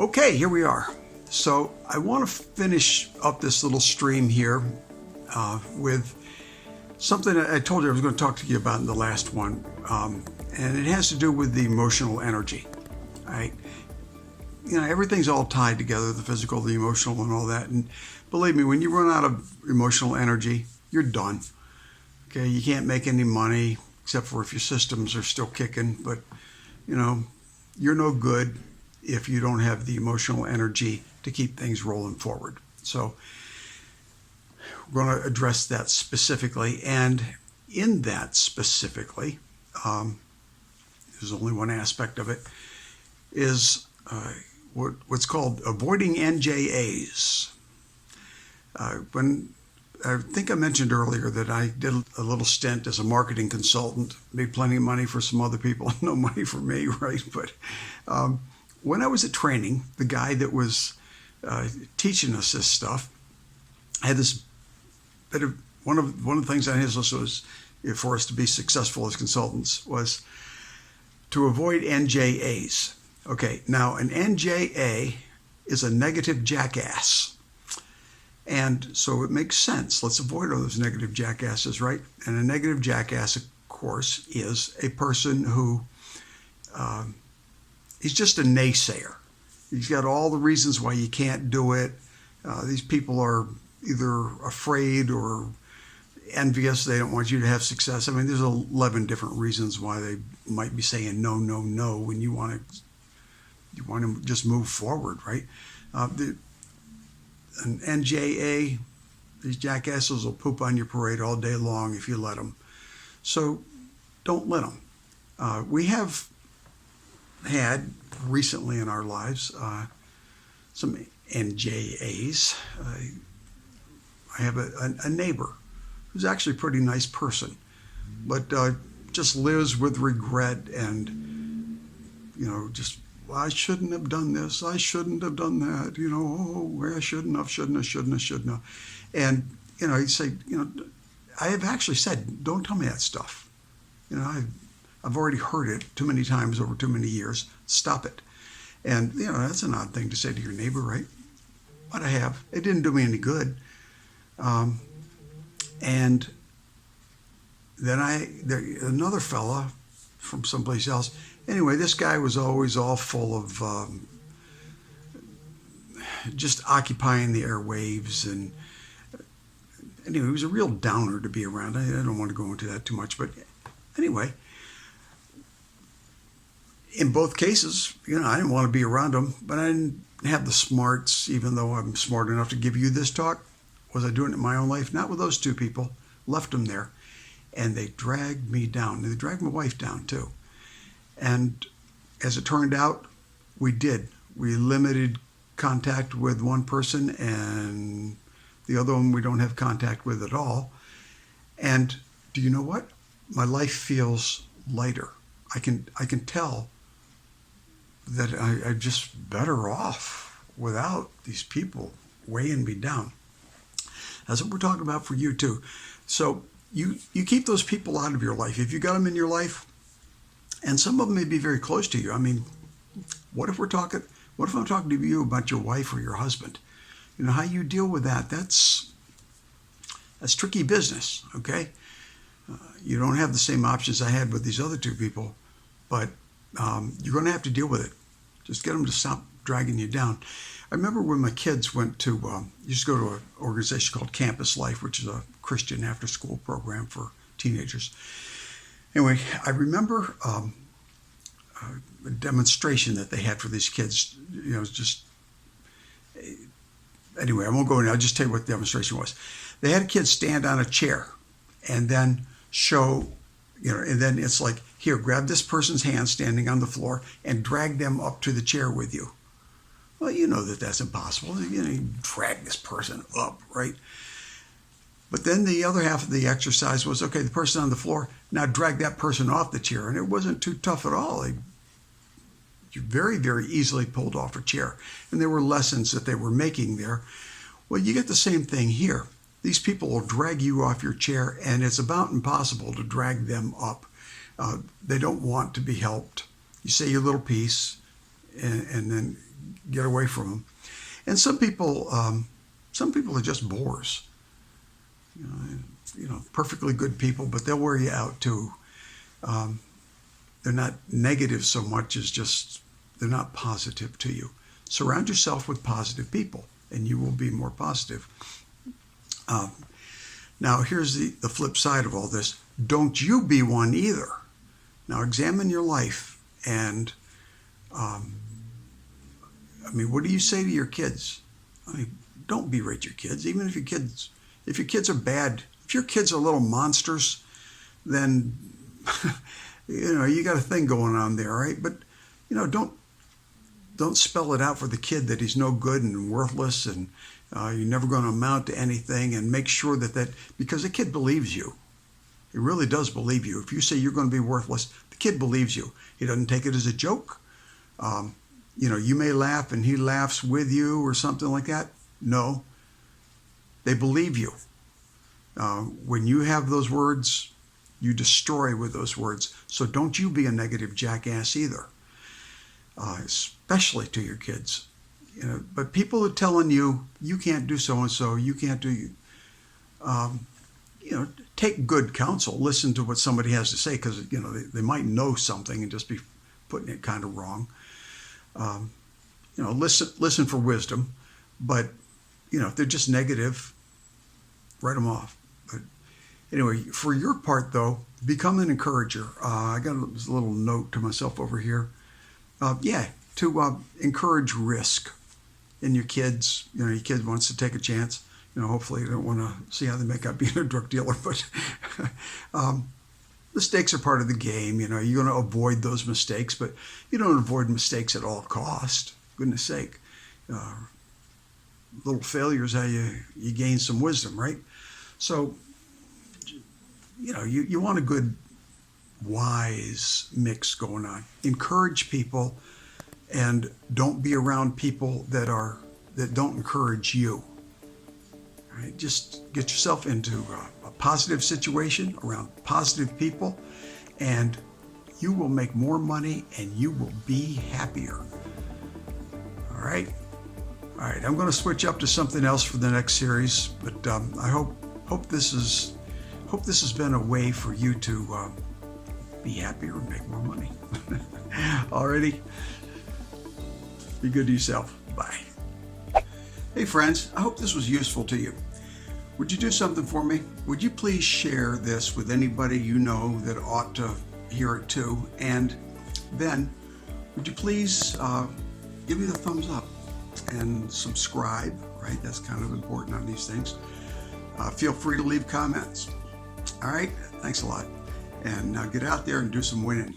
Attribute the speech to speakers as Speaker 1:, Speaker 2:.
Speaker 1: Okay, here we are. So I want to finish up this little stream here with something that I told you I was going to talk to you about in the last one, and it has to do with the emotional energy. Right? You know, everything's all tied together, the physical, the emotional, and all that. And believe me, when you run out of emotional energy, you're done. Okay, you can't make any money except for if your systems are still kicking, but you know, you're no good if you don't have the emotional energy to keep things rolling forward. So we're going to address that specifically, and in that specifically, there's only one aspect of it, is what's called avoiding NJAs. When I think I mentioned earlier that I did a little stint as a marketing consultant, made plenty of money for some other people, no money for me, right? But when I was at training, the guy that was teaching us this stuff had this bit of one of the things on his list was for us to be successful as consultants was to avoid NJAs. Okay, now an NJA is a negative jackass. And so it makes sense. Let's avoid all those negative jackasses, right? And a negative jackass, of course, is a person who he's just a naysayer. He's got all the reasons why you can't do it. These people are either afraid or envious. They don't want you to have success. I mean, there's 11 different reasons why they might be saying no, no, no when you want to just move forward, right? An NJA, these jackasses will poop on your parade all day long if you let them. So don't let them. We have had recently in our lives some NJAs. I have a neighbor who's actually a pretty nice person, but just lives with regret and, you know, just, well, I shouldn't have done this. I shouldn't have done that. You know, oh, I shouldn't have. And, you know, he'd say, you know, I have actually said, don't tell me that stuff. You know, I've already heard it too many times over too many years. Stop it. And, you know, that's an odd thing to say to your neighbor, right? But I have. It didn't do me any good. And then another fella from someplace else. Anyway, this guy was always all full of just occupying the airwaves. And anyway, he was a real downer to be around. I don't want to go into that too much. But anyway, in both cases, you know, I didn't want to be around him, but I didn't have the smarts, even though I'm smart enough to give you this talk. Was I doing it in my own life? Not with those two people. Left them there. And they dragged me down. They dragged my wife down, too. And as it turned out, we did. We limited contact with one person, and the other one we don't have contact with at all. And do you know what? My life feels lighter. I can tell that I'm just better off without these people weighing me down. That's what we're talking about for you too. So you keep those people out of your life. If you got them in your life, and some of them may be very close to you. I mean, what if I'm talking to you about your wife or your husband? You know, how you deal with that, that's tricky business, okay? You don't have the same options I had with these other two people, but you're going to have to deal with it. Just get them to stop dragging you down. I remember when my kids went to, used to go to an organization called Campus Life, which is a Christian after-school program for teenagers. Anyway, I remember a demonstration that they had for these kids. You know, just anyway, I won't go into it. I'll just tell you what the demonstration was. They had a kid stand on a chair and then show, you know, and then it's like, here, grab this person's hand standing on the floor and drag them up to the chair with you. Well, you know that that's impossible. You know, you drag this person up, right? But then the other half of the exercise was, okay, the person on the floor, now drag that person off the chair. And it wasn't too tough at all. You very, very easily pulled off a chair. And there were lessons that they were making there. Well, you get the same thing here. These people will drag you off your chair, and it's about impossible to drag them up. They don't want to be helped. You say your little piece, and then get away from them. And some people are just bores. Perfectly good people, but they'll wear you out too. They're not negative so much as just they're not positive to you. Surround yourself with positive people, and you will be more positive. Now, here's the flip side of all this. Don't you be one either. Now, examine your life, and what do you say to your kids? Don't berate your kids, even if your kids are bad. If your kids are little monsters, then you got a thing going on there, right? But don't spell it out for the kid that he's no good and worthless and you're never going to amount to anything. And make sure that because the kid believes you. He really does believe you. If you say you're going to be worthless, the kid believes you. He doesn't take it as a joke. You may laugh and he laughs with you or something like that. No, they believe you. When you have those words, you destroy with those words. So don't you be a negative jackass either, especially to your kids. But people are telling you, you can't do so-and-so, you can't do, take good counsel. Listen to what somebody has to say because, they might know something and just be putting it kind of wrong. Listen for wisdom. But, if they're just negative, write them off. But anyway, for your part, though, become an encourager. I got a little note to myself over here. To encourage risk in your kids. Your kid wants to take a chance. Hopefully you don't want to see how they make out being a drug dealer, but mistakes are part of the game. You're going to avoid those mistakes, but you don't avoid mistakes at all cost. Goodness sake. Little failures, how you gain some wisdom, right? So, you want a good, wise mix going on. Encourage people, and don't be around people that don't encourage you. All right? Just get yourself into a positive situation around positive people, and you will make more money and you will be happier. All right. I'm going to switch up to something else for the next series, but I hope this has been a way for you to be happier and make more money. Alrighty. Be good to yourself. Bye. Hey friends, I hope this was useful to you. Would you do something for me? Would you please share this with anybody you know that ought to hear it too? And then would you please give me the thumbs up and subscribe, right? That's kind of important on these things. Feel free to leave comments. All right, thanks a lot. And now get out there and do some winning.